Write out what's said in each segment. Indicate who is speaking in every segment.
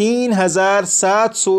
Speaker 1: 3700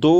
Speaker 1: 2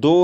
Speaker 1: 2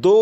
Speaker 1: 2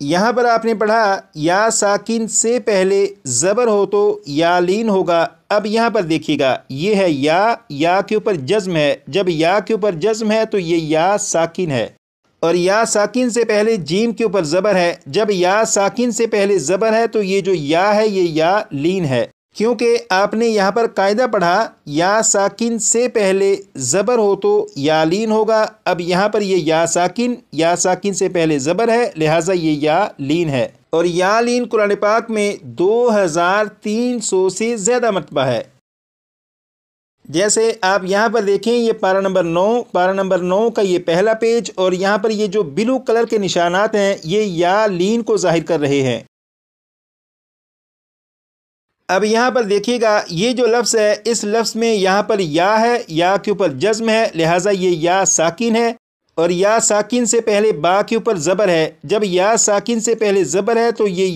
Speaker 1: یہاں پر آپ نے پڑھا یا ساکن سے پہلے زبر ہو تو یا لین ہوگا۔ اب یہاں پر دیکھیے گا، یہ ہے یا کے اوپر جزم ہے۔ جب یا کے اوپر جزم ہے تو یہ یا ساکن ہے، اور یا ساکن سے پہلے جیم کے اوپر زبر ہے۔ جب یا ساکن سے پہلے زبر ہے تو یہ جو یا ہے یہ یا لین ہے، کیونکہ آپ نے یہاں پر قاعدہ پڑھا یا ساکن سے پہلے زبر ہو تو یا لین ہوگا۔ اب یہاں پر یہ یا ساکن سے پہلے زبر ہے، لہٰذا یہ یا لین ہے، اور یا لین قرآن پاک میں 2300 سے زیادہ مرتبہ ہے۔ جیسے آپ یہاں پر دیکھیں، یہ پارہ نمبر 9 کا یہ پہلا پیج، اور یہاں پر یہ جو بلو کلر کے نشانات ہیں یہ یا لین کو ظاہر کر رہے ہیں۔ اب یہاں پر دیکھیے گا، یہ جو لفظ ہے اس لفظ میں یہاں پر یا ہے، یا کے اوپر جزم ہے، لہٰذا یہ یا ساکن ہے، اور یا ساکن سے پہلے با کے اوپر زبر ہے۔ جب یا ساکن سے پہلے زبر ہے تو یہ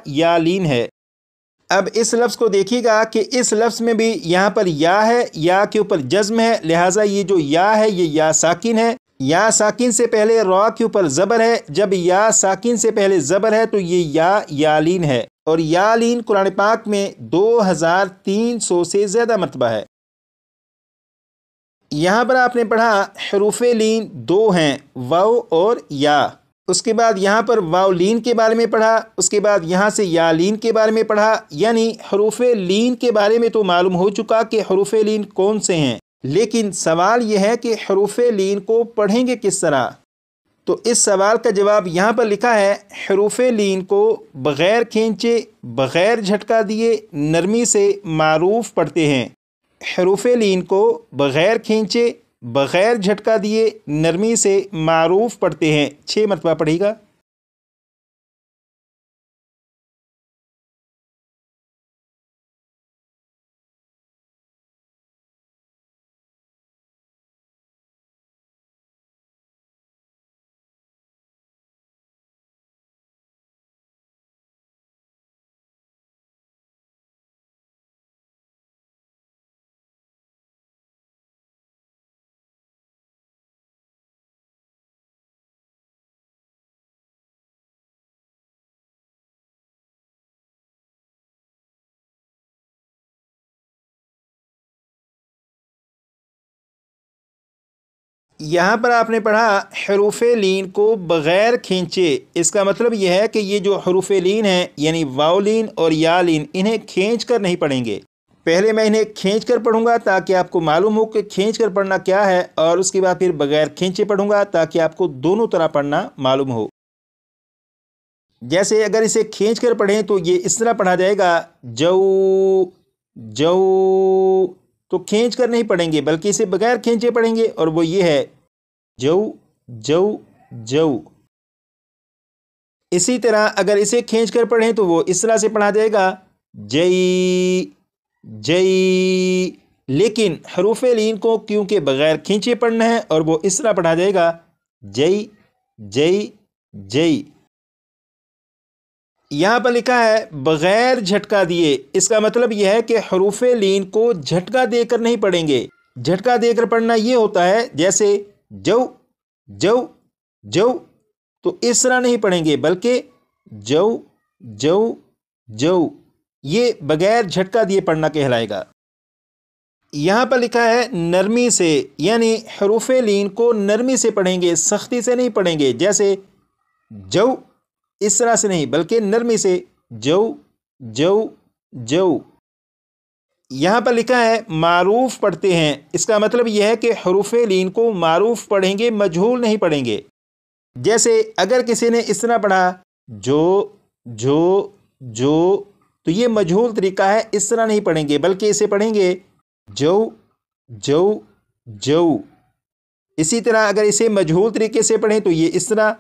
Speaker 1: یا لین ہے۔ اب اس لفظ کو دیکھیے گا کہ اس لفظ میں بھی یہاں پر یا ہے، یا کے اوپر جزم ہے، لہٰذا یہ جو یا ہے یہ یا ساکن ہے۔ یا ساکن سے پہلے را کے اوپر زبر ہے، جب یا ساکن سے پہلے زبر ہے تو یہ یا لین ہے، اور یا لین قرآن پاک میں 2300 سے زیادہ مرتبہ ہے۔ یہاں پر آپ نے پڑھا حروف لین 2 ہیں، واو اور یا۔ اس کے بعد یہاں پر واو لین کے بارے میں پڑھا، اس کے بعد یہاں سے یا لین کے بارے میں پڑھا، یعنی حروف لین کے بارے میں تو معلوم ہو چکا کہ حروف لین کون سے ہیں، لیکن سوال یہ ہے کہ حروف لین کو پڑھیں گے کس طرح؟ تو اس سوال کا جواب یہاں پر لکھا ہے، حروف لین کو بغیر کھینچے، بغیر جھٹکا دیے، نرمی سے معروف پڑھتے ہیں۔ حروف لین کو بغیر کھینچے، بغیر جھٹکا دیے، نرمی سے معروف پڑھتے ہیں۔ 6 مرتبہ پڑھے گا۔ یہاں پر آپ نے پڑھا حروف لین کو بغیر کھینچے، اس کا مطلب یہ ہے کہ یہ جو حروف لین ہیں یعنی واو لین اور یا لین، انہیں کھینچ کر نہیں پڑھیں گے۔ پہلے میں انہیں کھینچ کر پڑھوں گا تاکہ آپ کو معلوم ہو کہ کھینچ کر پڑھنا کیا ہے، اور اس کے بعد پھر بغیر کھینچے پڑھوں گا تاکہ آپ کو دونوں طرح پڑھنا معلوم ہو۔ جیسے اگر اسے کھینچ کر پڑھیں تو یہ اس طرح پڑھا جائے گا، جو، تو کھینچ کر نہیں پڑھیں گے بلکہ اسے بغیر کھینچے پڑھیں گے، اور وہ یہ ہے جو۔ اسی طرح اگر اسے کھینچ کر پڑھیں تو وہ اس طرح سے پڑھا جائے گا، جئی۔ لیکن حروف لین کو کیونکہ بغیر کھینچے پڑھنا ہے اور وہ اس طرح پڑھا جائے گا، جئی۔ یہاں پر لکھا ہے بغیر جھٹکا دیے، اس کا مطلب یہ ہے کہ حروف لین کو جھٹکا دے کر نہیں پڑھیں گے۔ جھٹکا دے کر پڑھنا یہ ہوتا ہے جیسے جو، تو اس طرح نہیں پڑھیں گے بلکہ جو، یہ بغیر جھٹکا دیے پڑھنا کہلائے گا۔ یہاں پر لکھا ہے نرمی سے، یعنی حروف لین کو نرمی سے پڑھیں گے، سختی سے نہیں پڑھیں گے، جیسے جو، اس طرح سے نہیں بلکہ نرمی سے، جو۔ یہاں پر لکھا ہے معروف پڑھتے ہیں، اس کا مطلب یہ ہے کہ حروف لین کو معروف پڑھیں گے، مجہول نہیں پڑھیں گے۔ جیسے اگر کسی نے اس طرح پڑھا جو، تو یہ مجہول طریقہ ہے، اس طرح نہیں پڑھیں گے بلکہ اسے پڑھیں گے جو۔ اسی طرح اگر اسے مجہول طریقے سے پڑھیں تو یہ اس طرح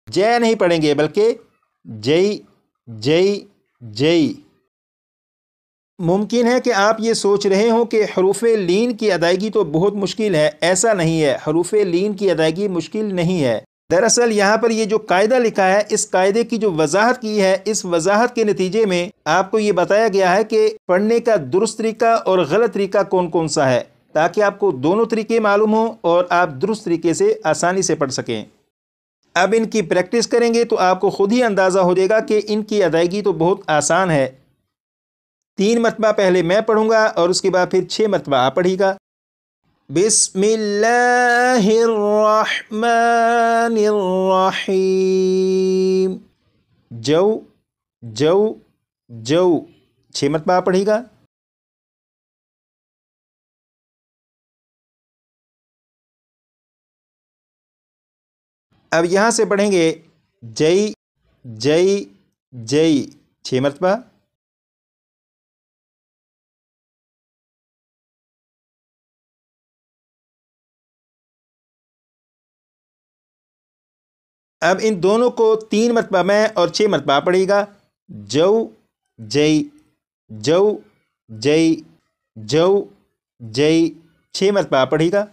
Speaker 1: جے نہیں پڑھیں گے بلکہ جئی۔ ممکن ہے کہ آپ یہ سوچ رہے ہوں کہ حروف لین کی ادائیگی تو بہت مشکل ہے، ایسا نہیں ہے، حروف لین کی ادائیگی مشکل نہیں ہے۔ دراصل یہاں پر یہ جو قاعدہ لکھا ہے، اس قاعدے کی جو وضاحت کی ہے، اس وضاحت کے نتیجے میں آپ کو یہ بتایا گیا ہے کہ پڑھنے کا درست طریقہ اور غلط طریقہ کون سا ہے، تاکہ آپ کو دونوں طریقے معلوم ہوں اور آپ درست طریقے سے آسانی سے پڑھ سکیں۔ اب ان کی پریکٹس کریں گے تو آپ کو خود ہی اندازہ ہو جائے گا کہ ان کی ادائیگی تو بہت آسان ہے۔ 3 مرتبہ پہلے میں پڑھوں گا اور اس کے بعد پھر 6 مرتبہ آپ پڑھیے گا۔ بسم اللہ الرحمن الرحیم، جو جو جو 6 مرتبہ آپ پڑھیے گا۔ اب یہاں سے پڑھیں گے جئی جئی جئی 6 مرتبہ۔ اب ان دونوں کو 3 مرتبہ میں اور 6 مرتبہ پڑھیے گا۔ جو جئی جو جئی جو جئی 6 مرتبہ پڑھیے گا۔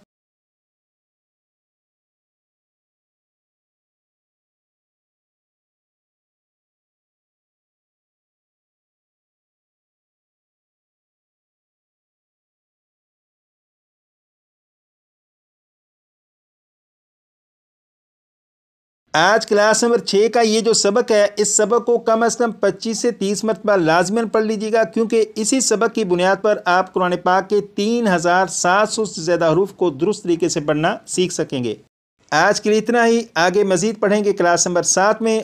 Speaker 1: آج کلاس نمبر 6 کا یہ جو سبق ہے، اس سبق کو کم از کم 25 سے 30 مرتبہ لازماً پڑھ لیجیے گا، کیونکہ اسی سبق کی بنیاد پر آپ قرآن پاک کے 3700 سے زیادہ حروف کو درست طریقے سے پڑھنا سیکھ سکیں گے۔ آج کے لیے اتنا ہی، آگے مزید پڑھیں گے کلاس نمبر 7 میں۔